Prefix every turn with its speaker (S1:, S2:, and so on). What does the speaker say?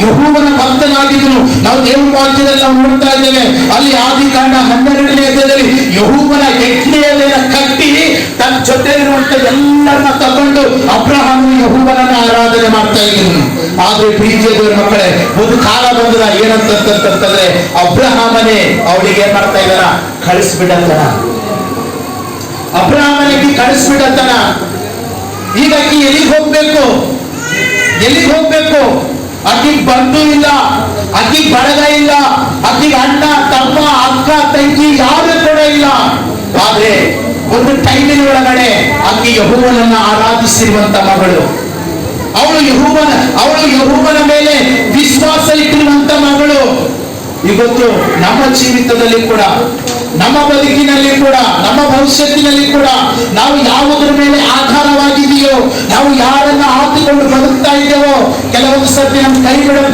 S1: ಯೆಹೋವನ ಭಕ್ತನಾಗಿದ್ದನು. ನಾವು ದೇವರ ವಾಕ್ಯದಲ್ಲಿ ನಾವು ನೋಡ್ತಾ ಇದ್ದೇವೆ, ಅಲ್ಲಿ ಆದಿಕಾಂಡ 12ನೇ ಅಧ್ಯಾಯದಲ್ಲಿ ಯೆಹೋವನ ಯಜ್ಞೆಯನ್ನ ಕಟ್ಟಿ ತನ್ನ ಜೊತೆ ಇರುವಂತ ಎಲ್ಲರನ್ನ ತಗೊಂಡು ಅಬ್ರಹಾಮನು ಯೆಹೋವನನ್ನ ಆರಾಧನೆ ಮಾಡ್ತಾ ಇದ್ದನು. ಆದ್ರೆ ಪ್ರೀತಿಯ ದೇವರ ಮಕ್ಕಳೇ, ಒಂದು ಕಾಲ ಬಂದದ ಏನಂತಂದ್ರೆ ಅಬ್ರಹಾಮನೇ ಅವಳಿಗೆ ಏನ್ ಮಾಡ್ತಾ ಇದ್ದಾನ, ಕಳಿಸ್ಬಿಡತ್ತನ. ಅಬ್ರಹಾಮನಿಗೆ ಕಳಿಸ್ಬಿಡತ್ತನ. ಈಗ ಆಕಿ ಎಲ್ಲಿಗೆ ಹೋಗ್ಬೇಕು? ಆಕಿಗೆ ಬಂಧು ಇಲ್ಲ, ಆಕಿಗೆ ಬಳಗ ಇಲ್ಲ, ಆಕಿಗೆ ಅಣ್ಣ ತಮ್ಮ ಅಕ್ಕ ತಂಗಿ ಯಾರು ಕೂಡ ಇಲ್ಲ. ಆದ್ರೆ ಒಂದು ಟೈಮಿನ ಒಳಗಡೆ ಆಕೆ ಯೆಹೋವನನ್ನ ಆರಾಧಿಸಿರುವಂತ ಮಗಳು, ಅವಳು ಯೆಹೋವನ ಮೇಲೆ ವಿಶ್ವಾಸ ಇಟ್ಟಿರುವಂತ ಮಗಳು. ಇವತ್ತು ನಮ್ಮ ಜೀವಿತದಲ್ಲಿ ಕೂಡ, ನಮ್ಮ ಬದುಕಿನಲ್ಲಿ ಕೂಡ, ನಮ್ಮ ಭವಿಷ್ಯತ್ತಿನಲ್ಲಿ ಕೂಡ ನಾವು ಯಾವುದರ ಮೇಲೆ ಆಧಾರವಾಗಿದೆಯೋ, ನಾವು ಯಾರನ್ನ ಆತುಕೊಂಡು ಬದುಕ್ತಾ ಇದ್ದೇವೋ, ಕೆಲವೊಂದು ಸರ್ತಿ ನಮ್ಮ ಕೈ ಬಿಡಲು